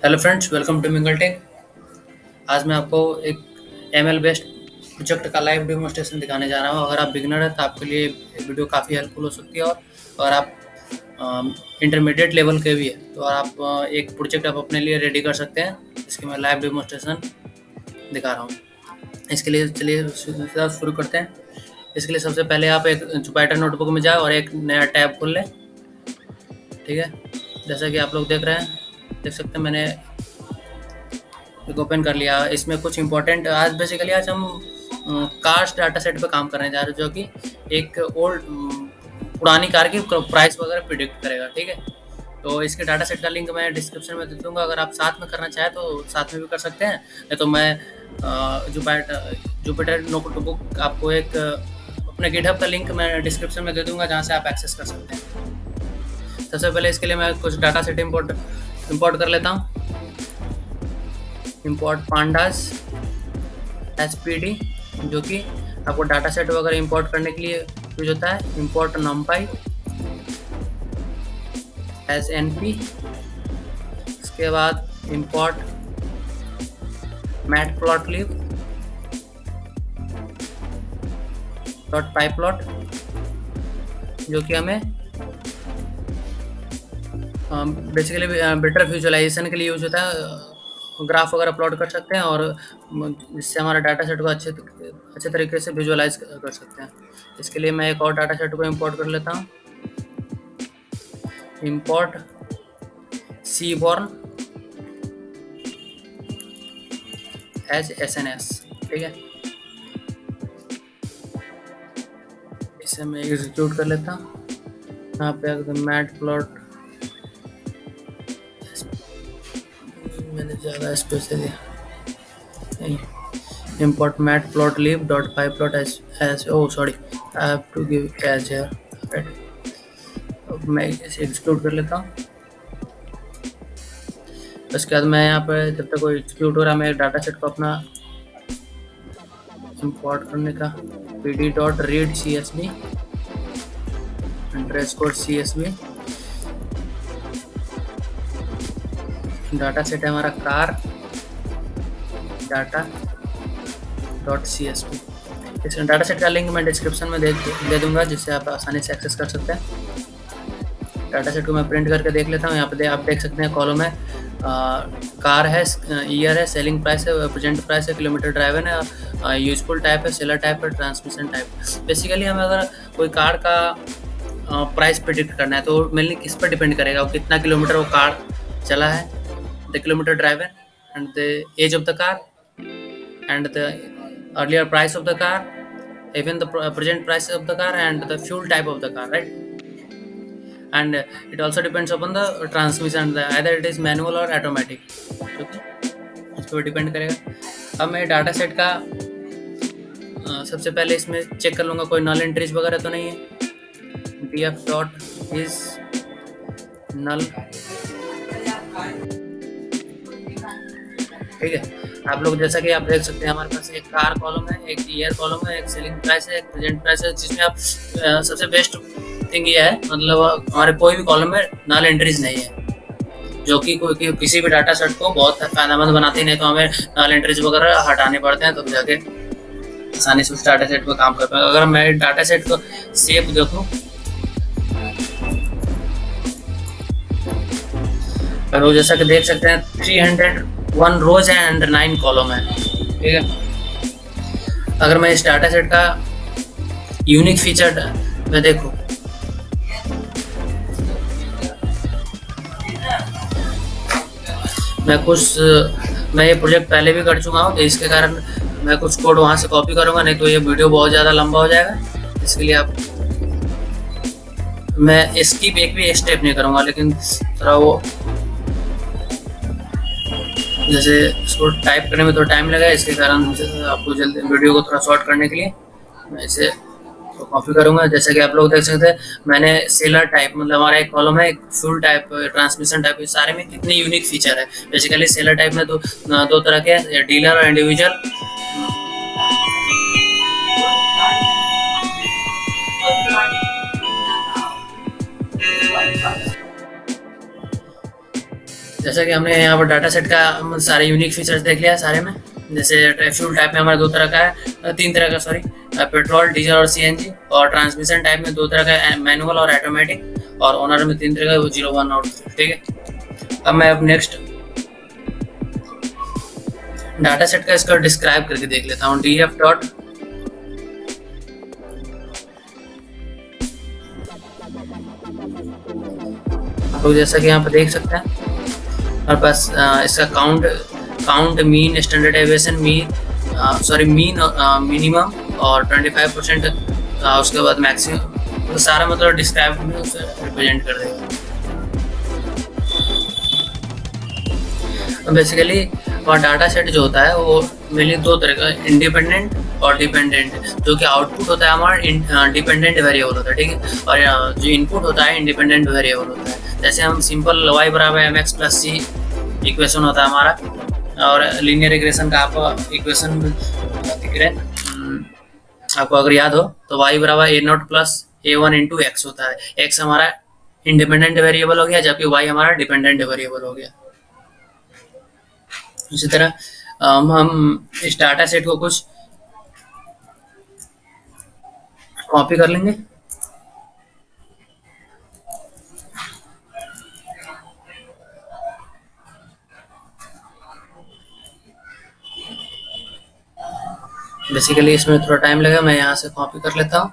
Hello friends, welcome to Mingle Tech. आज मैं आपको एक एमएल बेस्ड प्रोजेक्ट का लाइव डेमोस्ट्रेशन दिखाने जा रहा हूँ। अगर आप बिगिनर हैं तो आपके लिए ये वीडियो काफ़ी हेल्पफुल हो सकती है। और अगर आप इंटरमीडिएट लेवल के भी है तो आप एक प्रोजेक्ट आप अपने लिए रेडी कर सकते हैं, इसकी मैं लाइव डेमोस्ट्रेशन दिखा रहा हूँ। इसके लिए चलिए शुरू करते हैं। इसके लिए सबसे पहले आप एक जुपिटर नोटबुक में जाए और एक नया टैब खोल लें। ठीक है, जैसा कि आप लोग देख सकते हैं, मैंने एक ओपन कर लिया। इसमें कुछ इंपॉर्टेंट आज हम कार्स डाटा सेट पे काम करने जा रहे हैं, जो कि एक पुरानी कार की प्राइस वगैरह प्रिडिक्ट करेगा। ठीक है, तो इसके डाटा सेट का लिंक मैं डिस्क्रिप्शन में दे दूंगा। अगर आप साथ में करना चाहें तो साथ में भी कर सकते हैं, नहीं तो मैं जुपिटर नोटबुक आपको एक अपने गिटहब का लिंक मैं डिस्क्रिप्शन में दे दूंगा, जहाँ से आप एक्सेस कर सकते हैं। सबसे पहले इसके लिए मैं कुछ डाटा सेट इंपोर्ट कर लेता हूँ। इंपोर्ट पांडास एसपीडी, जो कि आपको डाटा सेट वगैरह इंपोर्ट करने के लिए यूज होता है। इंपोर्ट नमपाई एसएनपी, इसके बाद इंपोर्ट मैटप्लॉटलिब डॉट पाईप्लॉट, जो कि हमें बेसिकली बेटर विजुअलाइजेशन के लिए यूज होता है। ग्राफ वगैरह प्लॉट कर सकते हैं और जिससे हमारा डाटा सेट को अच्छे तरीके से विजुअलाइज कर सकते हैं। इसके लिए मैं एक और डाटा सेट को इंपोर्ट कर लेता हूँ। Import seaborn as SNS. ठीक है, इसे मैं एग्जीक्यूट कर लेता हूँ। यहाँ पे एकदम मैट प्लॉट, मैंने ज़्यादा स्पेस दे दिया। import matplotlib dot pyplot as oh sorry, I have to give as here, right? अब मैं इसे एग्जीक्यूट कर लेता हूँ। उसके बाद मैं यहाँ पर जब तक कोई एग्जीक्यूट हो रहा है, मैं डाटा सेट को अपना इंपोर्ट करने का pd dot read csv underscore csv। Data set है हमारा कार डाटा डॉट csv। इस डाटा सेट का लिंक मैं डिस्क्रिप्शन में दे दूंगा, जिससे आप आसानी से एक्सेस कर सकते हैं। डाटा सेट को मैं प्रिंट करके देख लेता हूँ। यहाँ पे आप देख सकते हैं, कॉलम है, कार है, ईयर है, सेलिंग प्राइस है, प्रेजेंट प्राइस है, किलोमीटर ड्राइवन है, यूजफुल टाइप है, सेलर टाइप है, ट्रांसमिशन टाइप। बेसिकली हमें अगर कोई कार का प्राइस प्रिडिक्ट करना है तो मेनली किस पर डिपेंड करेगा, वो कितना किलोमीटर वो कार चला है, the kilometre driven and the age of the car and the earlier price of the car, even the present price of the car and the fuel type of the car, right? And it also depends upon the transmission, either it is manual or automatic, उस पर depend करेगा। अब मैं data set का सबसे पहले इसमें check कर लूँगा कोई नल एंट्रीज वगैरह तो नहीं है। df dot is null. ठीक है, आप लोग जैसा कि आप देख सकते हैं, हमारे पास एक कार कॉलम है, एक ईयर कॉलम है, एक सेलिंग प्राइस है, एक प्रेजेंट प्राइस है, जिसमें आप सबसे बेस्ट थिंग ये है, मतलब हमारे कोई भी कॉलम में नल एंट्रीज नहीं है, जो कि किसी भी डाटा सेट को बहुत फायदेमंद बनाते हैं। नहीं तो हमें नल एंट्रीज वगैरह हटाने पड़ते हैं, तो जाके आसानी से उस डाटा सेट पर काम कर पाए। अगर मैं डाटा सेट को सेव देखूँ और जैसा कि देख सकते हैं 301 रोज है एंड 9 कॉलम है। ठीक है, अगर मैं इस डाटा सेट का यूनिक फीचर में देखूं, मैं ये प्रोजेक्ट पहले भी कर चुका हूँ, तो इसके कारण मैं कुछ कोड वहाँ से कॉपी करूँगा, नहीं तो ये वीडियो बहुत ज़्यादा लंबा हो जाएगा। इसके लिए मैं स्किप एक भी स्टेप नहीं करूँगा, लेकिन थोड़ा वो जैसे इसको टाइप करने में थोड़ा टाइम लगा, इसके कारण आपको जल्दी वीडियो को थोड़ा शॉर्ट करने के लिए मैं इसे कॉपी करूंगा। जैसे कि आप लोग देख सकते हैं, मैंने सेलर टाइप, मतलब हमारा एक कॉलम है, एक फ्यूल टाइप, ट्रांसमिशन टाइप, सारे में कितने यूनिक फीचर है। बेसिकली सेलर टाइप में दो तरह के, डीलर और इंडिविजुअल। जैसा कि हमने यहाँ पर डाटा सेट का सारे यूनिक फीचर्स देख लिया सारे में। जैसे फ्यूल टाइप में हमारा दो तरह का है, तीन तरह का सॉरी, पेट्रोल, डीजल और सीएनजी। और ट्रांसमिशन टाइप में दो तरह का है, मैनुअल और ऑटोमेटिक। और ओनर में तीन तरह का, वो 0, 1 और 2। ठीक है, अब नेक्स्ट डाटा सेट का इसका डिस्क्राइब करके देख लेता हूँ। df डॉट तो जैसा कि यहाँ पर देख सकते हैं हमारे पास इसका count mean, standard deviation, mean minimum और 25%, उसके बाद मैक्सिमम, तो सारा मतलब डिस्क्राइब में उसे रिप्रेजेंट कर देगा। तो बेसिकली और डाटा सेट जो होता है वो मेनली दो तरह का, इंडिपेंडेंट और डिपेंडेंट। जो कि आउटपुट होता है हमारा डिपेंडेंट वेरिएबल होता है, ठीक है, और जो इनपुट होता है इंडिपेंडेंट वेरिएबल होता है। जैसे हम सिंपल y बराबर mx प्लस c इक्वेशन होता है हमारा, और लीनियर रिग्रेशन का आपको इक्वेशन दिख रहे हैं आपको अगर याद हो, तो y बराबर a0 plus a1 into x होता है। x हमारा इंडिपेंडेंट वेरिएबल हो गया, जबकि y हमारा डिपेंडेंट वेरिएबल हो गया। इसी तरह हम इस डाटा सेट को कुछ कॉपी कर लेंगे। बेसिकली इसमें थोड़ा टाइम लगेगा, मैं यहाँ से कॉपी कर लेता हूँ।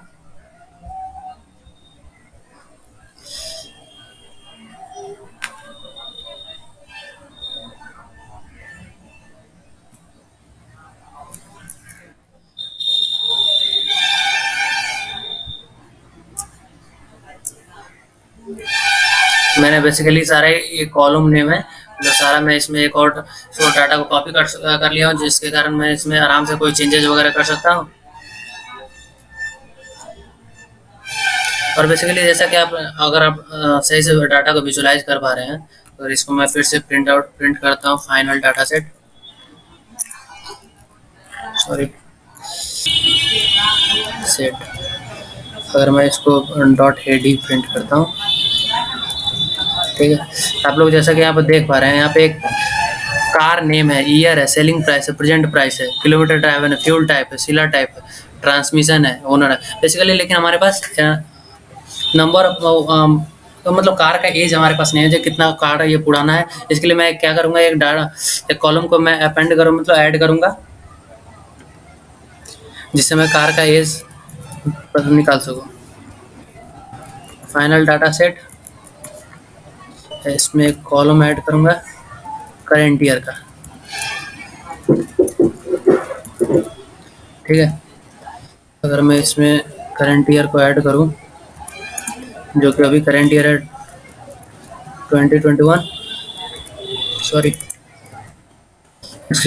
मैंने बेसिकली सारे ये कॉलम नेम है जो सारा मैं इसमें एक और डाटा को कॉपी कर लिया हूँ, जिसके कारण मैं इसमें आराम से कोई चेंजेस वगैरह कर सकता हूँ। और बेसिकली जैसा कि अगर आप सही से डाटा को विजुलाइज कर पा रहे हैं, तो इसको मैं फिर से प्रिंट करता हूँ। Final data set, sorry set, अगर मैं इसको डॉट हेड ही प्रिंट करता हूँ, ठीक है। आप लोग जैसा कि यहाँ पर देख पा रहे हैं, यहाँ पे एक कार नेम है, ईयर है, सेलिंग प्राइस है, प्रेजेंट प्राइस है, किलोमीटर ड्राइवन है, फ्यूल टाइप है, सीलर टाइप है, ट्रांसमिशन है, ओनर है बेसिकली। लेकिन हमारे पास नंबर तो मतलब कार का एज हमारे पास नहीं है, जो कितना कार ये पुराना है। इसके लिए मैं क्या करूँगा, एक कॉलम को मैं अपेंड करूँ, मतलब ऐड करूँगा, जिससे मैं कार का एज निकाल सकूँ। फाइनल डाटा सेट, इसमें एक कॉलम ऐड करूँगा करेंट ईयर का, ठीक है। अगर मैं इसमें करंट ईयर को ऐड करूं, जो कि अभी करंट ईयर है 2021, सॉरी।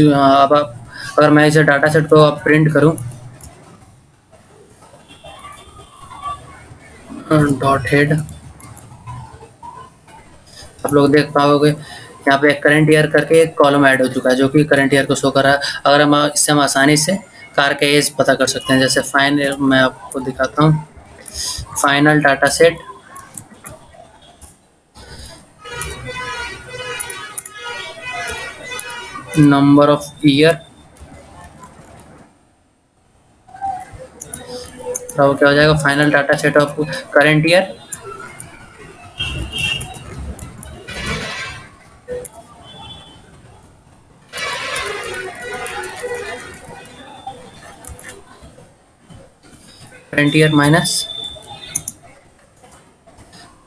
अब अगर मैं इसे डाटा सेट को अब प्रिंट करूं, डॉट हेड, आप लोग देख पाओगे यहाँ पे करंट ईयर करके एक कॉलम ऐड हो चुका है, जो कि करंट ईयर को शो कर रहा है। अगर हम इससे हम आसानी से कार का एज पता कर सकते हैं। जैसे फाइनल, मैं आपको दिखाता हूँ, final data set, number of year, तो क्या हो जाएगा, final data set of current year, current year minus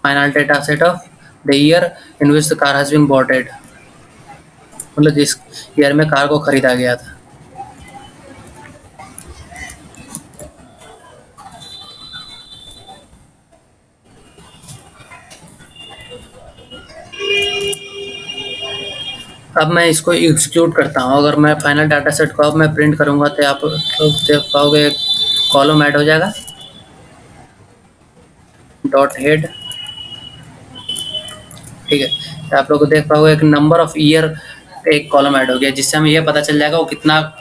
final data set of the year in which the car has been bought, मतलब जिस ईयर में कार को खरीदा गया था। अब मैं इसको एग्जीक्यूट करता हूँ। अगर मैं फाइनल डाटा सेट को अब मैं प्रिंट करूँगा, तो आप देख पाओगे कॉलम ऐड हो जाएगा, डॉट हेड, ठीक है। तो आप लोग को देख पाओगे एक नंबर ऑफ ईयर एक कॉलम ऐड हो गया, जिससे हमें यह पता चल जाएगा वो कितना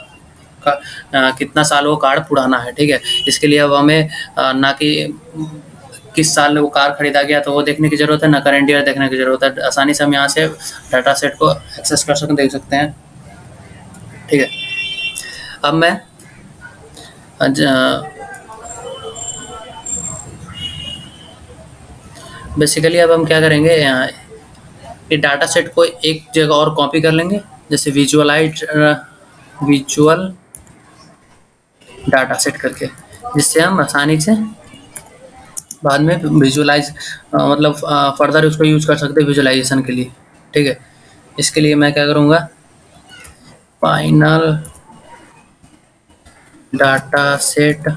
साल वो कार्ड पुराना है, ठीक है। इसके लिए अब हमें ना कि किस साल वो कार खरीदा गया तो वो देखने की ज़रूरत है, ना करंट ईयर देखने की ज़रूरत है। आसानी से हम यहाँ से डाटा सेट को एक्सेस कर सकते देख सकते हैं। ठीक है, अब मैं बेसिकली अब हम क्या करेंगे, ये डाटा सेट को एक जगह और कॉपी कर लेंगे, जैसे विजुअल डाटा सेट करके, जिससे हम आसानी से बाद में विजुअलाइज मतलब फर्दर उसको यूज कर सकते हैं विजुअलाइजेशन के लिए। ठीक है, इसके लिए मैं क्या करूँगा, फाइनल डाटा सेट,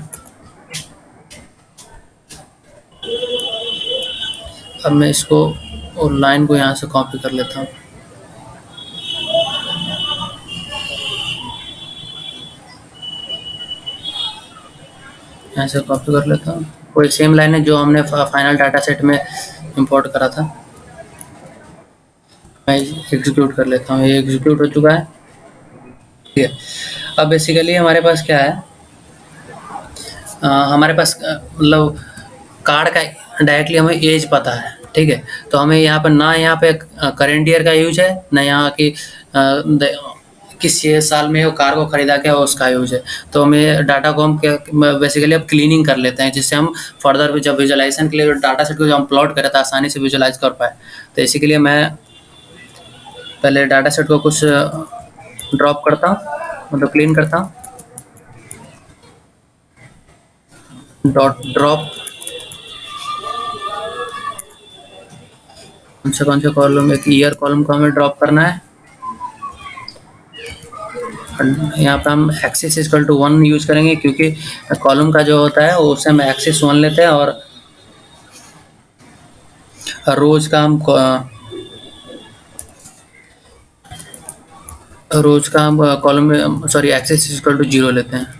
अब मैं इसको और लाइन को यहाँ से कॉपी कर लेता हूँ। यहाँ से कॉपी कर लेता हूँ, कोई सेम लाइन है जो हमने फाइनल डाटा सेट में इंपोर्ट करा था। मैं एग्जीक्यूट कर लेता हूँ, ये एग्जीक्यूट हो चुका है। ठीक है, अब बेसिकली हमारे पास क्या है, हमारे पास मतलब कार्ड का डायरेक्टली हमें एज पता है। ठीक है, तो हमें यहाँ पर ना यहाँ पे करेंट ईयर का यूज है, ना यहाँ की किस ये साल में वो कार को खरीदा गया उसका यूज है। तो हमें डाटा को हम बेसिकली अब क्लीनिंग कर लेते हैं, जिससे हम फर्दर जब विजुअलाइजेशन के लिए डाटा सेट को जब हम प्लॉट करें तो आसानी से विजुअलाइज कर पाए। तो इसी के लिए मैं पहले डाटा सेट को कुछ ड्रॉप करता हूँ, मतलब क्लीन करता हूँ। डॉट ड्रॉप, कौन से कॉलम, एक ईयर कॉलम को हमें ड्रॉप करना है। यहाँ पे हम एक्सिस इक्वल टू 1 यूज करेंगे, क्योंकि कॉलम का जो होता है वो उससे हम एक्सिस 1 लेते हैं, और रोज का हम कॉलम में सॉरी एक्सिस इक्वल टू 0 लेते हैं।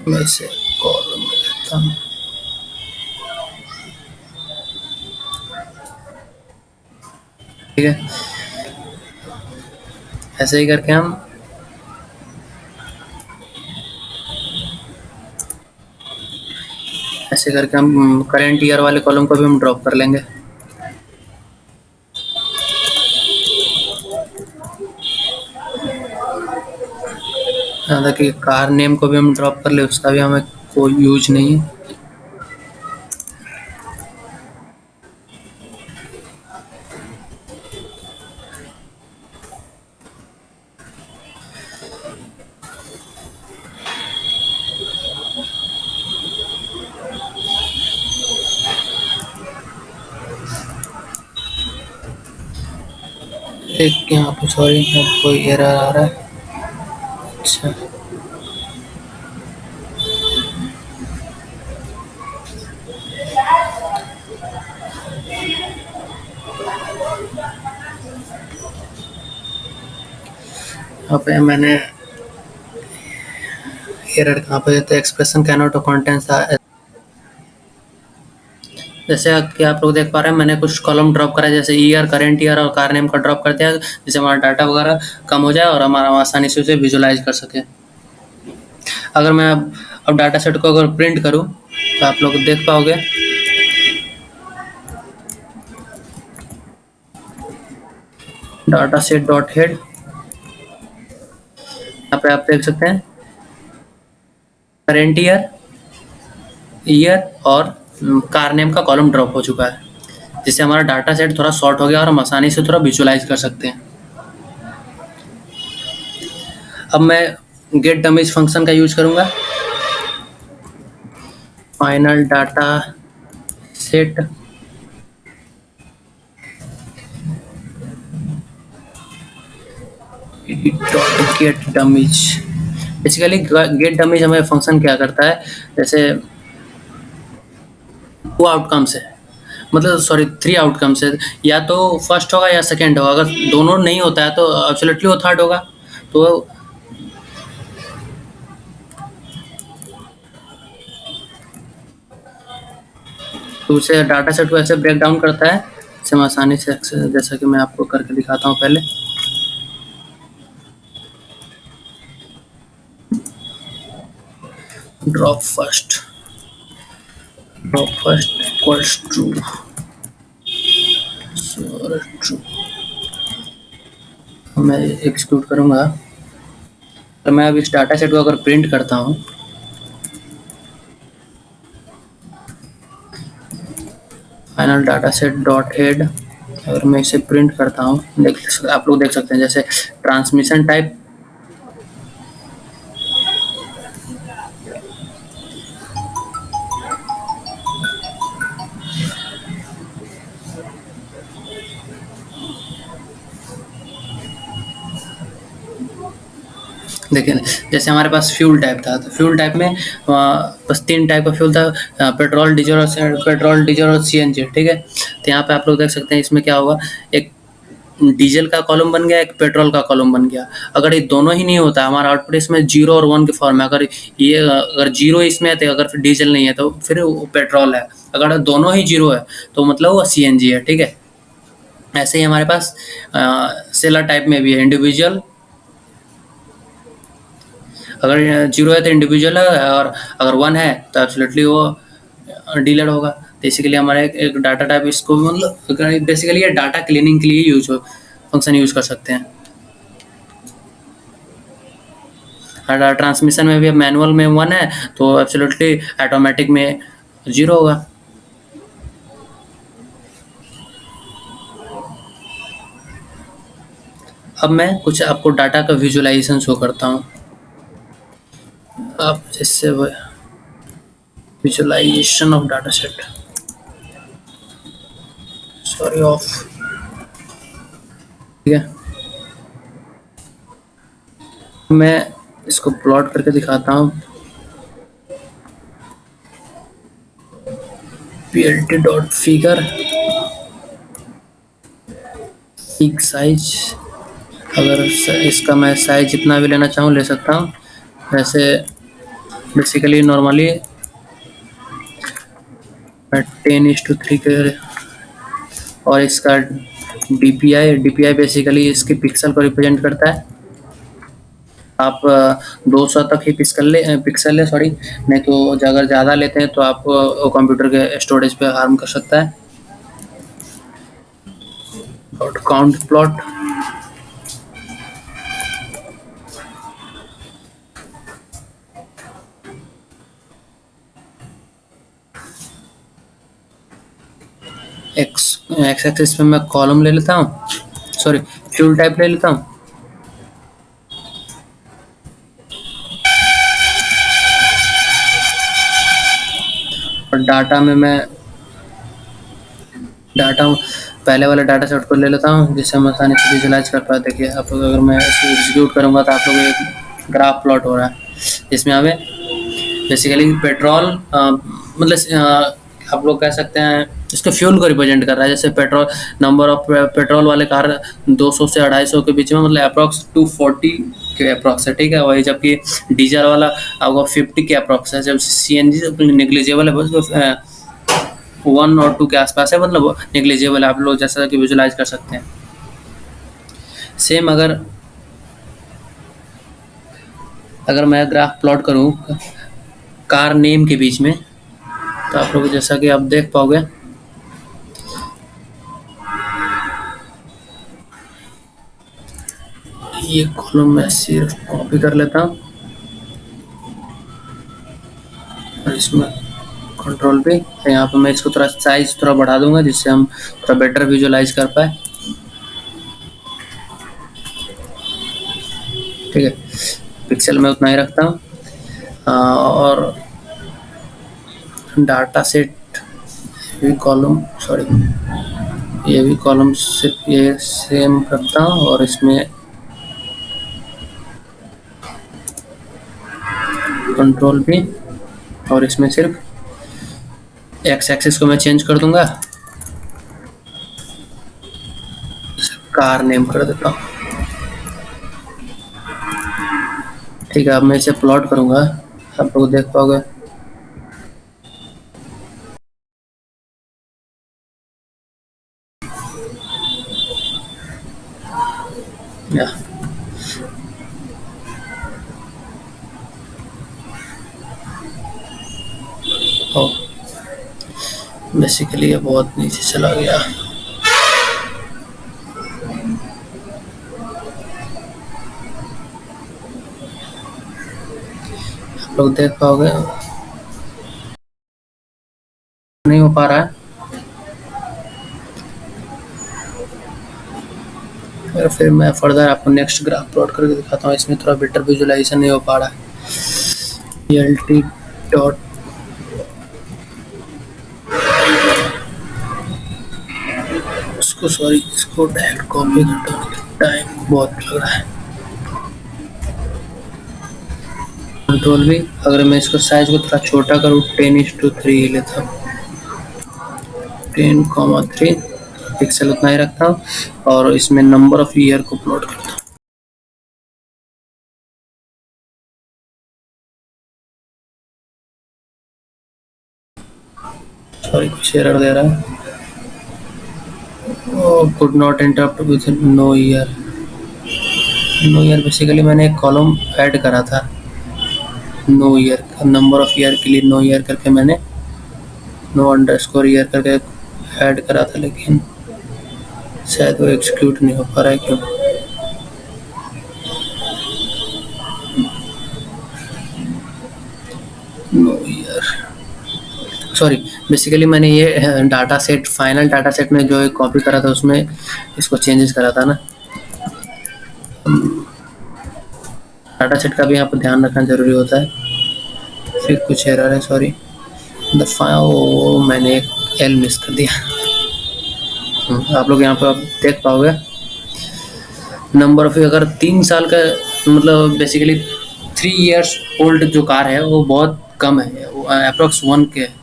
मैं इसे कॉलम में लेता हूँ। ठीक है, ऐसे ही करके हम करेंट ईयर वाले कॉलम को भी हम ड्रॉप कर लेंगे। हालांकि कार नेम को भी हम ड्रॉप कर ले, उसका भी हमें कोई यूज नहीं है। एक यहाँ पे सॉरी कोई एरर आ रहा है। अच्छा, यहाँ पे मैंने एरर कहाँ पे, तो एक्सप्रेशन कैनॉट कंटेंट्स था। जैसे कि आप लोग देख पा रहे हैं, मैंने कुछ कॉलम ड्रॉप करा है, जैसे ईयर, करेंट ईयर और कार नेम का ड्रॉप करते हैं, जिससे हमारा डाटा वगैरह कम हो जाए और हमारा आसानी से उसे विजुअलाइज कर सके। अगर मैं अब डाटा सेट को अगर प्रिंट करूँ तो आप लोग देख पाओगे, डाटा सेट डॉट हेड, यहाँ पे आप देख सकते हैं करेंट ईयर और कार नेम का कॉलम ड्रॉप हो चुका है, जिससे हमारा डाटा सेट थोड़ा शॉर्ट हो गया और हम आसानी से थोड़ा विजुअलाइज कर सकते हैं। अब मैं गेट डमीज फंक्शन का यूज करूंगा, final data set dot gate dummies. Basically gate dummies हमें फंक्शन क्या करता है, जैसे 2 आउटकम्स है, मतलब सॉरी 3 आउटकम्स है, या तो फर्स्ट होगा या सेकेंड होगा। अगर दोनों नहीं होता है तो एब्सोल्युटली वो थर्ड होगा। तो उसे डाटा सेट को ऐसे ब्रेक डाउन करता है, इसे हम आसानी से जैसा कि मैं आपको करके दिखाता हूँ पहले। Drop first, first equals true, true. मैं एक्सिक्यूट करूंगा तो मैं अब इस डाटा सेट को अगर प्रिंट करता हूँ, final data set dot head, अगर मैं इसे प्रिंट करता हूँ, आप लोग देख सकते हैं जैसे ट्रांसमिशन टाइप, देखिए जैसे हमारे पास फ्यूल टाइप था, तो फ्यूल टाइप में बस 3 टाइप का फ्यूल था, पेट्रोल डीजल और सीएनजी, ठीक है। तो यहाँ पे आप लोग देख सकते हैं इसमें क्या होगा, एक डीजल का कॉलम बन गया, एक पेट्रोल का कॉलम बन गया। अगर ये दोनों ही नहीं होता, हमारा आउटपुट इसमें 0 और 1 के फॉर्म है, अगर 0 इसमें है तो अगर फिर डीजल नहीं है तो फिर वो पेट्रोल है, अगर दोनों ही 0 है तो मतलब वो सीएनजी है, ठीक है। ऐसे ही हमारे पास सेलर टाइप में भी है, इंडिविजुअल, अगर 0 है तो इंडिविजुअल है, और अगर 1 है तो एब्सोल्युटली वो डीलर होगा। तो इसी के लिए हमारा एक डाटा टाइप, इसको मतलब बेसिकली ये डाटा क्लीनिंग के लिए फंक्शन यूज कर सकते हैं। ट्रांसमिशन में भी मैनुअल में 1 है तो एब्सोल्युटली ऑटोमेटिक में 0 होगा। अब मैं कुछ आपको डाटा का विजुअलाइजेशन शो करता हूँ। अब जैसे visualisation of data set, sorry of, ठीक है। मैं इसको प्लॉट करके दिखाता हूँ, plt dot figure fig size, अगर इसका मैं साइज जितना भी लेना चाहूँ ले सकता हूँ। वैसे बेसिकली नॉर्मली मैं 10:3 के, और इसका डीपीआई बेसिकली इसके पिक्सल को रिप्रेजेंट करता है। आप 200 तक ही पिक्सल ले सॉरी, नहीं तो अगर ज़्यादा लेते हैं तो आप कंप्यूटर के स्टोरेज पे हार्म कर सकता है। Dot count plot, x axis पे मैं कॉलम ले लेता हूँ, सॉरी फ्यूल टाइप ले लेता हूँ, और डाटा में मैं पहले वाले डाटा सेट को ले लेता हूँ जिससे हम आसानी से विजुलाइज कर पाए। देखिए आप लोग, अगर मैं इसको एग्जीक्यूट करूँगा तो आप लोग एक ग्राफ प्लॉट हो रहा है जिसमें हमें बेसिकली पेट्रोल मतलब आप लोग कह सकते हैं इसको फ्यूल को रिप्रेजेंट कर रहा है। जैसे पेट्रोल, नंबर ऑफ पेट्रोल वाले कार 200 से 250 के बीच में, मतलब अप्रॉक्स 240 के अप्रॉक्स है, ठीक है। वही जबकि डीजल वाला आपको 50 के अप्रॉक्स है, जब सीएनजी निग्लिजिबल है, बस 1 और 2 के आसपास है, मतलब निग्लिजिबल है। आप लोग जैसा कि विजुलाइज कर सकते हैं। सेम अगर मैं ग्राफ प्लॉट करूँ कार नेम के बीच में, तो आप लोग जैसा कि आप देख पाओगे, ये कॉलम मैं सिर्फ कॉपी कर लेता हूँ और इसमें कंट्रोल पे, यहाँ पे मैं इसको थोड़ा साइज थोड़ा बढ़ा दूंगा जिससे हम थोड़ा बेटर विजुअलाइज कर पाए, ठीक है। पिक्सल में उतना ही रखता हूँ, और डाटा सेट भी कॉलम, सॉरी ये भी कॉलम सिर्फ ये सेम करता हूँ, और इसमें कंट्रोल भी, और इसमें सिर्फ एक्स एक्सिस को मैं चेंज कर दूंगा, कार नेम कर देता हूँ, ठीक है। अब मैं इसे प्लॉट करूंगा, आप लोग देख पाओगे या बेसिकली ये बहुत नीचे चला गया। आप लोग देख पाओगे नहीं हो पा रहा है। और फिर मैं फर्दर आपको नेक्स्ट ग्राफ प्लॉट करके दिखाता हूँ। इसमें थोड़ा बेटर विजुअलाइजेशन नहीं हो पा रहा है। एल टी डॉट इसको सॉरी इसको डायरेक्ट कॉपी करता हूँ, टाइम बहुत लग रहा है। कंट्रोल भी, अगर मैं इसको साइज को थोड़ा छोटा करूँ 10:3 लेता हूँ, 10,3 पिक्सल उतना ही रखता हूँ और इसमें नंबर ऑफ ईयर को प्लॉट करता हूँ। सॉरी कुछ एरर दे रहा है। Could not interpret with no year. No year basically मैंने एक कॉलम ऐड करा था no year, number of year के लिए नो ईयर करके मैंने नो अंडरस्कोर ईयर करके ऐड करा था, लेकिन शायद वो एग्जीक्यूट नहीं हो पा रहा है। क्यों? नो ईयर सॉरी, बेसिकली मैंने ये data set final data set में जो कॉपी करा था उसमें इसको चेंजेस करा था ना। डाटा सेट का भी यहाँ पर ध्यान रखना जरूरी होता है। फिर कुछ एरर है, सॉरी वो मैंने एक एल मिस कर दिया। आप लोग यहाँ पर आप देख पाओगे नंबर ऑफ, अगर 3 साल का मतलब बेसिकली 3 years ओल्ड जो कार है वो बहुत कम है, वो अप्रोक्स 1 के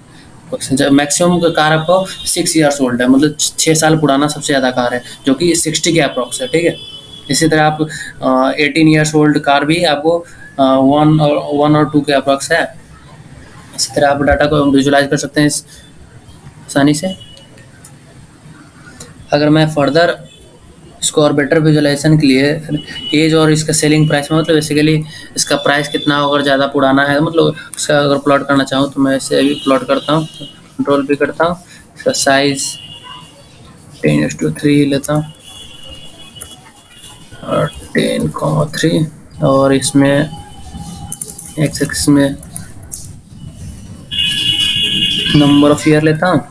मैक्सिमम का कार आपको 6 years ओल्ड है, मतलब 6 साल पुराना सबसे ज़्यादा कार है जो कि 60 के अप्रोक्स है। ठीक है, इसी तरह आप 18 years ओल्ड कार भी आपको 1 और 2 के अप्रोक्स है। इसी तरह आप डाटा को विजुलाइज कर सकते हैं आसानी से। अगर मैं फर्दर इसको और बेटर विजुअलाइजेशन के लिए एज और इसका सेलिंग प्राइस में, मतलब बेसिकली इसका प्राइस कितना अगर ज़्यादा पुराना है, मतलब इसका अगर प्लॉट करना चाहूँ तो मैं इसे अभी प्लॉट करता हूँ, कंट्रोल भी करता हूँ। इसका साइज 10:3 लेता हूँ और 10,3 और इसमें एक्स एक्सिस में नंबर ऑफ ईयर लेता हूँ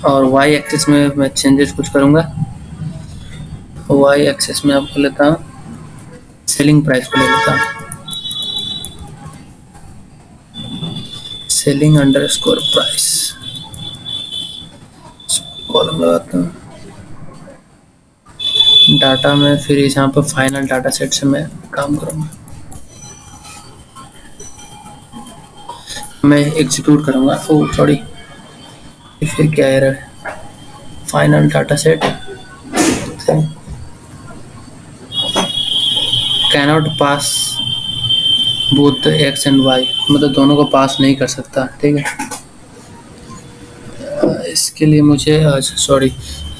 और वाई एक्सिस में मैं चेंजेस कुछ करूँगा। वाई एक्सिस में आपको लेता हूँ सेलिंग प्राइस को ले लेता हूँ, सेलिंग अंडरस्कोर प्राइस कॉलम लगाता हूँ। डाटा में फिर यहाँ पर फाइनल डाटा सेट से मैं काम करूँगा, मैं एग्जीक्यूट करूँगा। ओह सॉरी, फिर क्या एरर है? Final data set cannot pass both X and Y, मतलब दोनों को पास नहीं कर सकता। ठीक है, इसके लिए मुझे सॉरी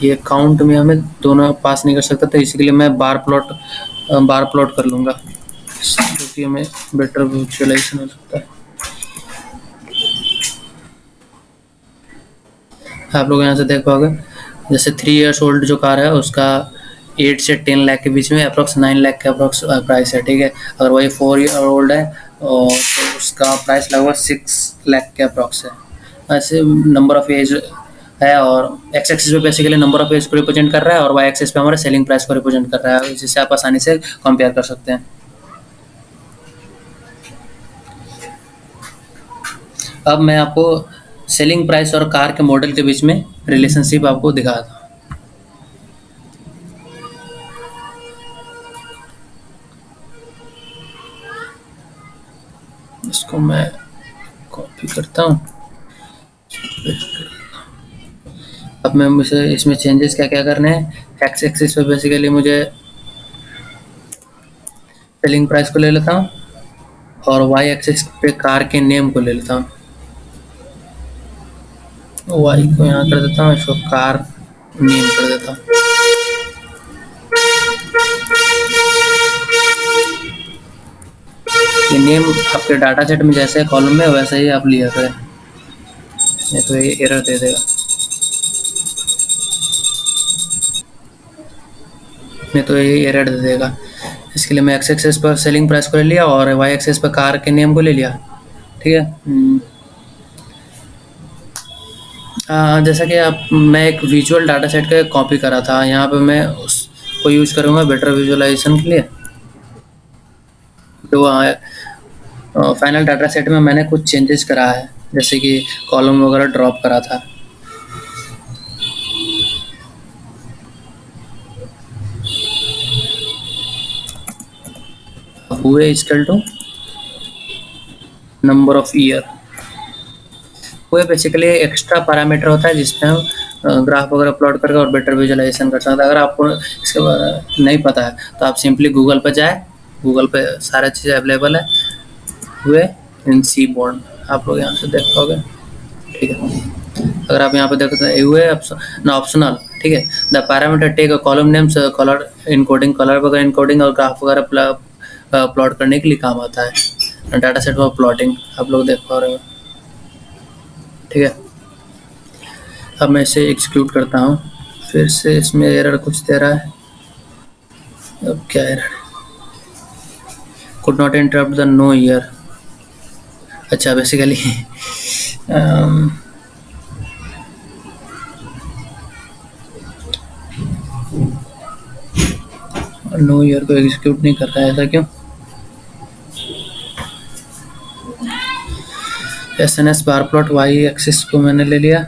ये काउंट में हमें दोनों पास नहीं कर सकता, तो इसके लिए मैं बार प्लॉट कर लूँगा, क्योंकि हमें बेटर विजुअलाइजेशन हो सकता है। आप लोग यहाँ से देख पाओगे जैसे 3 years ओल्ड जो कार है उसका 8 से 10 लाख के बीच में अप्रोक्स 9 लाख के अप्रोक्स प्राइस है। ठीक है, अगर वही 4 year ओल्ड है और तो उसका प्राइस लगभग 6 लाख के अप्रोक्स है। ऐसे नंबर ऑफ एज है और एक्स एक्सिस पे बेसिकली नंबर ऑफ एज को रिप्रेजेंट कर रहा है और वाई एक्सिस पे हमारे सेलिंग प्राइस को रिप्रेजेंट कर रहा है, जिससे आप आसानी से कंपेयर कर सकते हैं। अब मैं आपको सेलिंग प्राइस और कार के मॉडल के बीच में रिलेशनशिप आपको दिखाता हूँ। इसको मैं कॉपी करता हूँ। अब मैं मुझे इसमें चेंजेस क्या क्या करने हैं। एक्स एक्सिस पे बेसिकली मुझे सेलिंग प्राइस को ले लेता हूँ और वाई एक्सिस पे कार के नेम को ले लेता हूँ। वाई को यहाँ कर देता हूँ, इसको कार नेम कर देता हूँ। ये नेम आपके डाटा सेट में जैसे कॉलम में वैसे ही आप लिया करें, नहीं तो ये एरर दे देगा। नहीं तो ये एरर दे देगा। इसके लिए मैं एक्स एक्सेस पर सेलिंग प्राइस को ले लिया और वाई एक्सेस पर कार के नेम को ले लिया। ठीक है। जैसा कि आप मैं एक विजुअल डाटा सेट का कॉपी करा था, यहाँ पे मैं उसको यूज करूँगा बेटर विजुअलाइजेशन के लिए। तो फाइनल डाटा सेट में मैंने कुछ चेंजेस करा है, जैसे कि कॉलम वगैरह ड्रॉप करा था। हुए equal to number of year. वो बेसिकली एक्स्ट्रा पैरामीटर होता है जिसमें हम ग्राफ वगैरह प्लॉट करके और बेटर विजुअलाइजेशन कर सकते हैं। अगर आपको इसके बारे में नहीं पता है तो आप सिंपली गूगल पर जाए, गूगल पे सारा चीज़ अवेलेबल है। हुए इन सी बॉन्ड आप लोग यहाँ से देख पाओगे। ठीक है। अगर आप यहाँ पे देखते हैं हुए ऑप्शनल, ठीक है। The parameter take column names colour encoding, colour वगैरह इनकोडिंग और ग्राफ वगैरह प्लॉट करने के लिए काम आता है। डाटा सेट फॉर प्लॉटिंग आप लोग देख पा रहे हो। ठीक है। अब मैं इसे एग्जीक्यूट करता हूँ, फिर से इसमें एरर कुछ दे रहा है। अब क्या error? Could not interpret the no year. अच्छा बेसिकली नो ईयर को एग्जीक्यूट नहीं कर रहा है, ऐसा क्यों? S N S bar plot Y axis को मैंने ले लिया,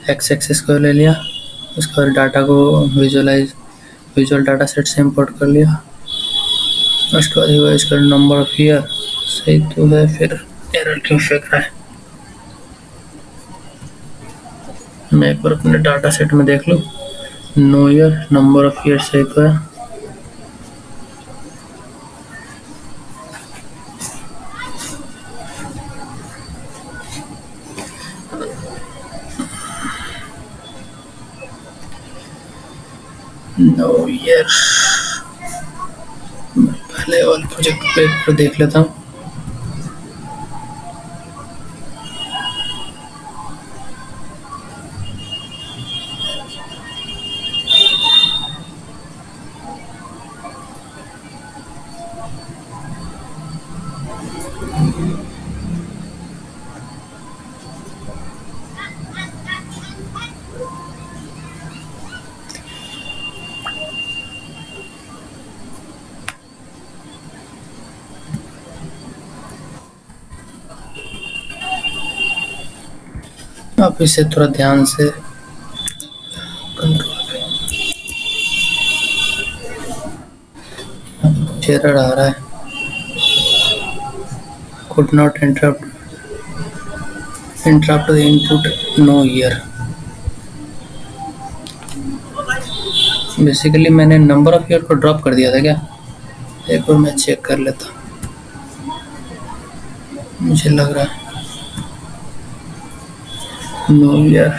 एक्स एक्सिस को ले लिया, उसके बाद डाटा को विजुअल डाटा सेट से इंपोर्ट कर लिया। उसके बाद हुआ इसका नंबर ऑफ ईयर सही तो है, फिर एरर क्यों फेंक रहा है? मैं एक बार अपने डाटा सेट में देख लूँ। No year number of year सही तो है। नो ईयर पहले वाले प्रोजेक्ट पे देख लेता हूँ। आप इसे थोड़ा ध्यान से कुछ एरर आ रहा है। could not interrupt the input no year। Basically मैंने नंबर ऑफ ईयर को ड्रॉप कर दिया था क्या? एक बार मैं चेक कर लेता हूँ, मुझे लग रहा है नो ईयर।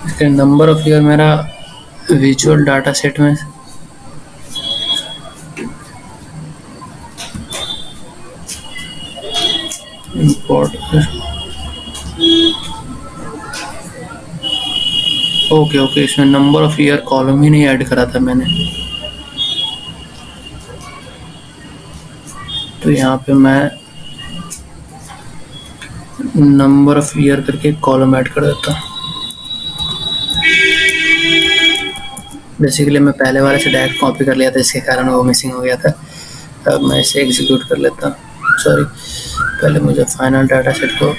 इसके नंबर ऑफ ईयर मेरा विजुअल डाटा सेट में इंपोर्ट। ओके इसमें नंबर ऑफ ईयर कॉलम ही नहीं ऐड करा था मैंने, तो यहाँ पे मैं नंबर ऑफ ईयर करके कॉलम ऐड कर देता हूँ। बेसिकली मैं पहले वाले से डायरेक्ट कॉपी कर लिया था, इसके कारण वो मिसिंग हो गया था। अब मैं इसे एग्जीक्यूट कर लेता हूँ। सॉरी, पहले मुझे फाइनल डाटा सेट को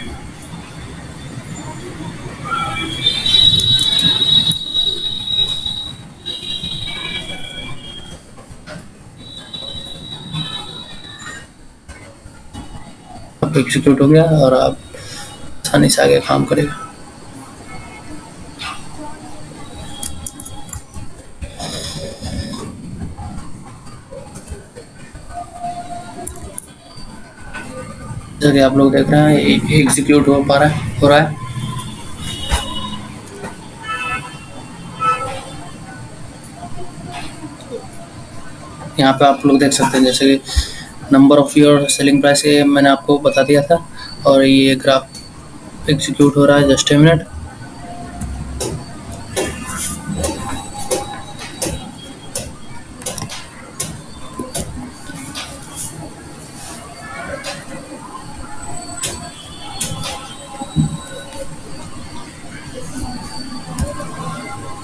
अब एग्जीक्यूट हो गया और आप आसानी से आगे काम करेगा। जैसा कि आप लोग देख रहे हैं एग्जीक्यूट हो रहा है। यहाँ पे आप लोग देख सकते हैं जैसे कि number of your selling price ये मैंने आपको बता दिया था, और ये ग्राफ एग्जीक्यूट हो रहा है। Just a minute.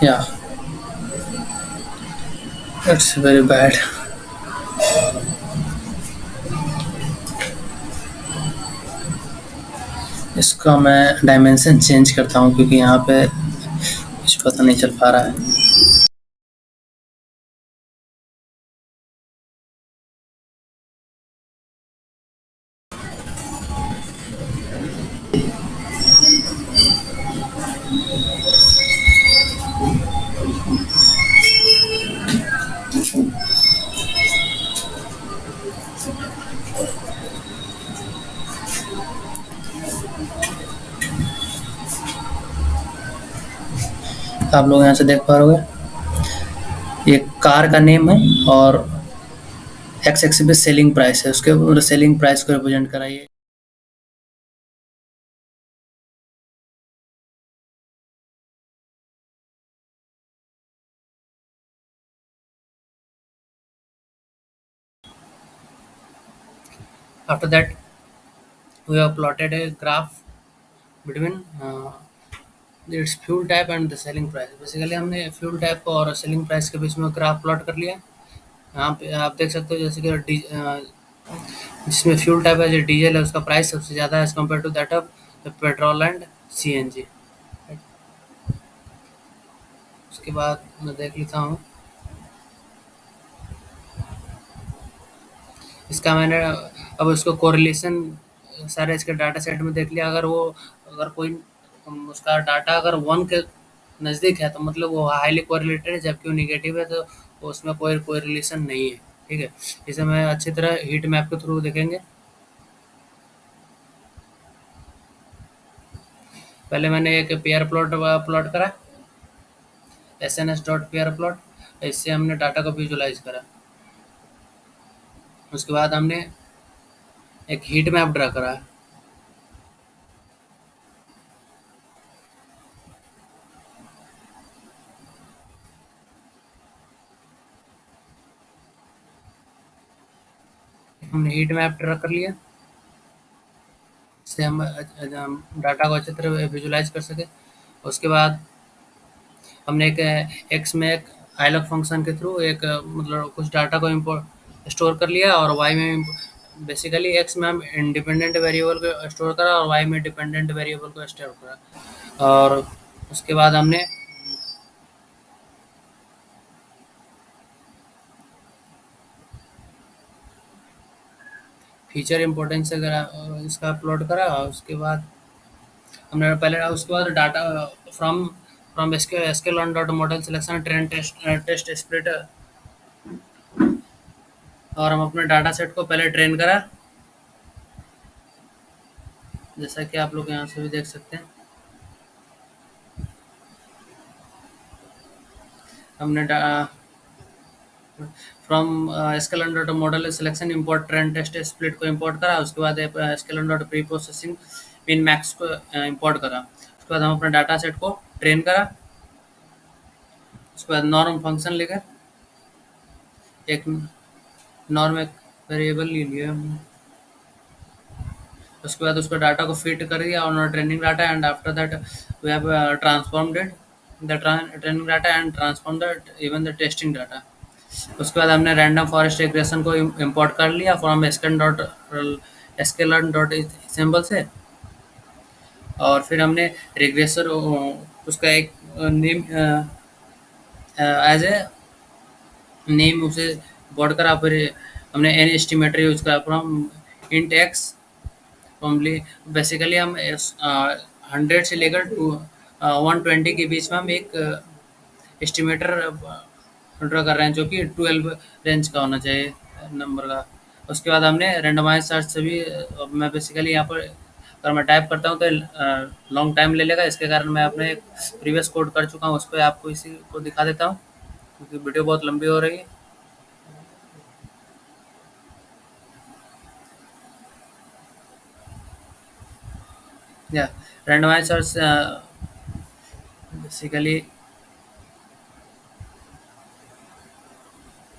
या इट्स वेरी बैड। इसका मैं डायमेंशन चेंज करता हूँ क्योंकि यहाँ पे कुछ पता नहीं चल पा रहा है। आप लोग यहाँ से देख पा रहे हो, ये कार का नेम है और एक्स एक्सिस पे सेलिंग प्राइस है, उसके सेलिंग प्राइस को रिप्रेजेंट कराइए। After that, we have plotted a graph between its fuel type and the selling price। Basically हमने फ्यूल टाइप और सेलिंग प्राइस के बीच में ग्राफ प्लॉट कर लिया। यहाँ पे आप देख सकते हो जैसे कि जिसमें फ्यूल टाइप है जो डीजल है उसका प्राइस सबसे ज़्यादा है as compare to that of petrol and CNG. उसके बाद मैं देख लेता हूँ इसका मैंने अब उसको कोरिलेशन सारे इसके डाटा सेट में देख लिया। अगर कोई उसका डाटा अगर 1 के नज़दीक है तो मतलब वो हाईली कोरिलेटेड है, जबकि वो नेगेटिव है तो उसमें कोई कोरिलेशन नहीं है। ठीक है, इसे मैं अच्छी तरह हीट मैप के थ्रू देखेंगे। पहले मैंने एक पेयर प्लॉट प्लॉट करा, SNS डॉट पेयर प्लॉट। इससे हमने डाटा को विजुलाइज करा। उसके बाद हमने एक हीट मैप ड्रा करा। हमने हीट मैप ड्रा कर लिया, इससे हम डाटा को अच्छी तरह विजुलाइज कर सके। उसके बाद हमने एक एक्स में एक आइलॉग फंक्शन के थ्रू एक मतलब कुछ डाटा को इम्पोर्ट स्टोर कर लिया, और वाई में बेसिकली एक्स में हम इंडिपेंडेंट वेरिएबल को स्टोर करा और वाई में डिपेंडेंट वेरिएबल को स्टोर करा। और उसके बाद हमने फीचर इम्पोर्टेंस अगर इसका प्लॉट करा। उसके बाद हमने पहले उसके बाद data from from SQL dot model selection train test split, और हम अपने डाटा सेट को पहले ट्रेन करा, जैसा कि आप लोग यहाँ से भी देख सकते हैं। हमने from SQL dot model selection import train test split को इंपोर्ट करा। उसके बाद SQL dot preprocessing min max को इंपोर्ट करा। उसके बाद हम अपने डाटा सेट को ट्रेन करा। उसके बाद नॉर्म फंक्शन लेकर एक नॉर्म एक वेरिएबल ले लिया हमने। उसके बाद उसको डाटा को फिट कर दिया on training data, and after that we have transformed the training data and transform the even the testing data. उसके बाद हमने रैंडम फॉरेस्ट रिग्रेशन को इंपोर्ट कर लिया फ्रॉम एसक्यूएल डॉट सिंबल से, और फिर हमने रिग्रेसर उसका एक नेम एज ए नेम उसे बोर्ड करा। फिर हमने एन एस्टिमेटर यूज करा from int x formally. Basically हम 100 से लेकर 120 के बीच में हम एक एस्टिमेटर ड्रा कर रहे हैं जो कि 12 रेंज का होना चाहिए नंबर का। उसके बाद हमने रेंडमाइज सर्च से भी मैं बेसिकली यहाँ पर अगर मैं टाइप करता हूँ तो लॉन्ग टाइम ले लेगा, इसके कारण मैं अपने प्रीवियस कोड कर चुका हूँ, उस पर आपको इसी को दिखा देता हूँ क्योंकि वीडियो बहुत लंबी हो रही है। या रेंडमाइज सर्च बेसिकली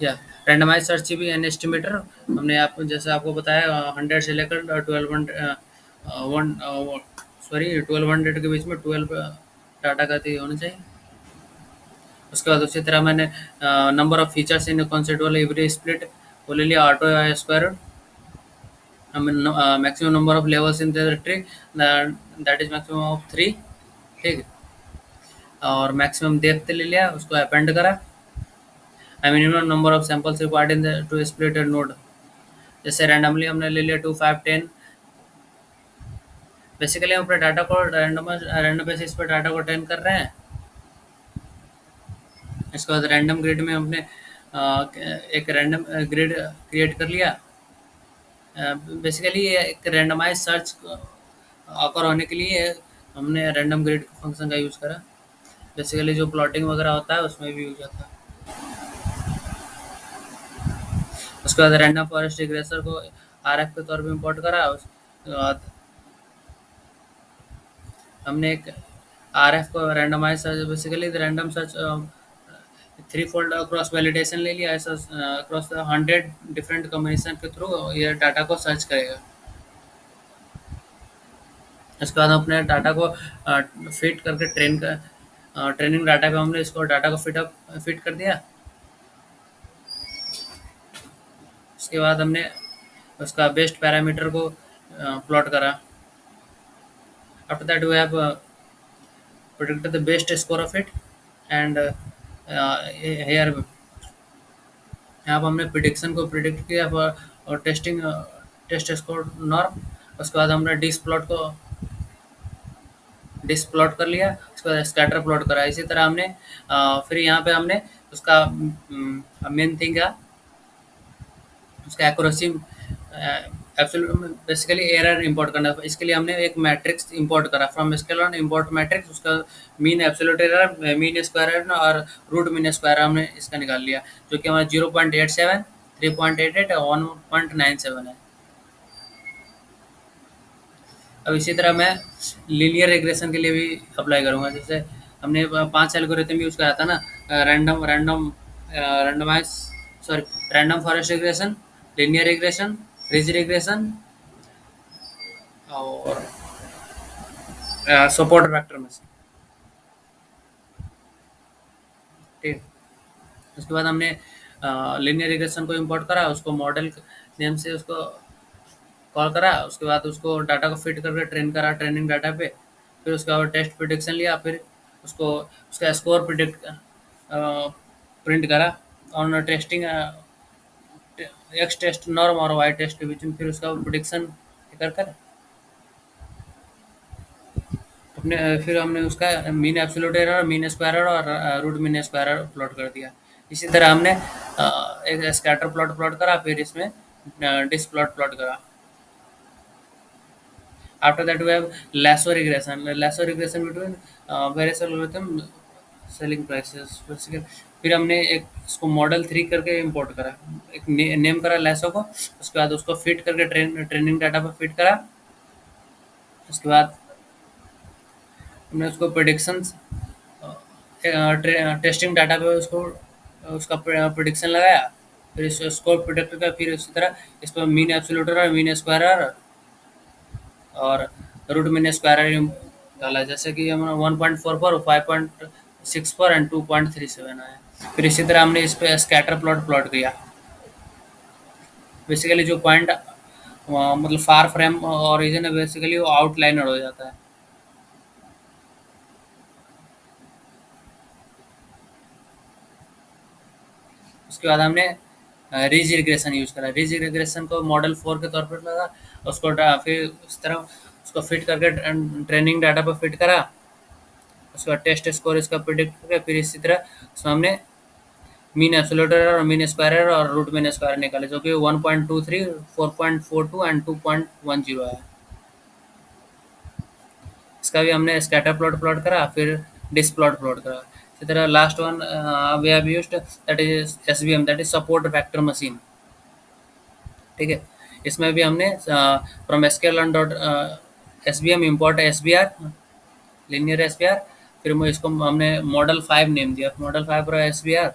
या रैंडमाइज सर्च भी एन एस्टिमेटर हमने आपको जैसे आपको बताया 100 से लेकर 1200 के बीच में 12 डाटा का तो होना चाहिए। उसके बाद उसी तरह मैंने number of features in concept every split वो ले लिया auto square. Maximum number of levels in the tree that is maximum of 3। ठीक है, और मैक्सिमम डेप्थ ले लिया, उसको अपेंड करा। Minimum number of samples required in the two split node, जैसे रैंडमली हमने ले लिया 2 5 10। बेसिकली हम अपने डाटा को रैंडम बेसिस पर डाटा को ट्रेन कर रहे हैं। इसके बाद रैंडम ग्रिड में हमने एक रैंडम ग्रिड क्रिएट कर लिया। बेसिकली एक रैंडमाइज सर्च ऑकर होने के लिए हमने रैंडम ग्रिड फंक्शन का यूज़ करा। बेसिकली जो प्लॉटिंग वगैरह होता है उसमें भी यूज होता है। उसके बाद रैंडम फॉरेस्ट रिग्रेसर को आरएफ के तौर पे इंपोर्ट करा। उसके बाद हमने एक आरएफ को randomise search basically random search three fold cross validation ले लिया, ऐसा क्रॉस 100 डिफरेंट कॉम्बिनेशन के थ्रू ये डाटा को सर्च करेगा। इसके बाद अपने डाटा को फिट करके ट्रेनिंग डाटा पे हमने इसको डाटा को फिट कर दिया। उसके बाद हमने उसका बेस्ट पैरामीटर को प्लॉट करा। After that we have predicted the best score of it and here यहाँ पर हमने प्रिडिक्शन को प्रिडिक्ट किया और टेस्ट स्कोर नॉर्म। उसके बाद हमने डिस्क प्लॉट कर लिया, उसके बाद स्कैटर प्लॉट करा। इसी तरह हमने फिर यहाँ पे हमने उसका मेन थिंग है उसका accuracy absolute basically error import करना। इसके लिए हमने एक मैट्रिक्स इंपोर्ट करा फ्रॉम स्केलर इंपोर्ट मैट्रिक्स। उसका mean absolute error, mean square error और रूट मीन स्क्वायर हमने इसका निकाल लिया, जो कि हमारा 0.87 3.88 और 1.97 है। अब इसी तरह मैं लीनियर रिग्रेशन के लिए भी अप्लाई करूँगा। जैसे हमने 5 एल्गोरिथम यूज़ करा था ना, randomise sorry random forest regression, linear regression, ridge regression और सपोर्ट वेक्टर में से। ठीक है, उसके बाद हमने लीनियर रिग्रेशन को इंपोर्ट करा, उसको मॉडल नेम से उसको कॉल करा। उसके बाद उसको डाटा को फिट करके ट्रेन करा ट्रेनिंग डाटा पे। फिर उसके बाद टेस्ट प्रिडिक्शन लिया, फिर उसको उसका स्कोर प्रिंट करा और टेस्टिंग एक्स टेस्ट नॉर्म और वाई टेस्ट के बीच में फिर उसका प्रिडिक्शन कर कर अपने फिर हमने उसका mean absolute error, mean square error और root mean square error plot कर दिया। इसी तरह हमने एक स्कैटर प्लॉट करा, फिर इसमें डिस्क प्लॉट करा। After that we have lasso regression. Lasso regression between various algorithm selling prices. Basically, फिर हमने एक इसको मॉडल 3 करके इंपोर्ट करा, एक नेम करा लैसो को। उसके बाद उसको फिट करके ट्रेनिंग डाटा पर फिट करा। उसके बाद हमने उसको प्रेडिक्शंस टेस्टिंग डाटा पे उसको उसका प्रेडिक्शन लगाया। फिर इसको स्कोर प्रिडिक्ट कर, फिर इसी तरह इस पर मीन एब्सोल्यूट और मीन स्क्वायर और रूट मीन स्क्वायर डाला, जैसे कि हम 1.44 5.64 एंड 2.37 आया। फिर इसी तरह हमने इस पे स्कैटर प्लॉट किया। बेसिकली जो पॉइंट मतलब फार फ्रेम ओरिजिन है बेसिकली वो आउटलाइनर हो जाता है। उसके बाद हमने रिज रिग्रेशन यूज करा। रिज रिग्रेशन को मॉडल 4 के तौर पर लगा, उसको फिर इस तरह उसको फिट करके ट्रेनिंग डाटा पर फिट करा। उसके बाद टेस्ट स्कोर इसका प्रिडिक्ट करके फिर इसी तरह उसमें हमने मीन एब्सोल्यूट एरर और मीन स्क्वायर एरर और रूट मीन स्क्वायर निकाले, जो कि 1.23, 4.42 एंड 2.10 है। इसका भी हमने स्कैटर प्लॉट प्लॉट करा, फिर डिस्क प्लॉट प्लॉट करा। इसी तरह last one we have used, that is SVM, that is support vector machine. ठीक है, इसमें भी हमने from SQL dot SVM import SBR, linear SBR, फिर इसको हमने मॉडल 5 नेम दिया, मॉडल 5 और एसबीआर,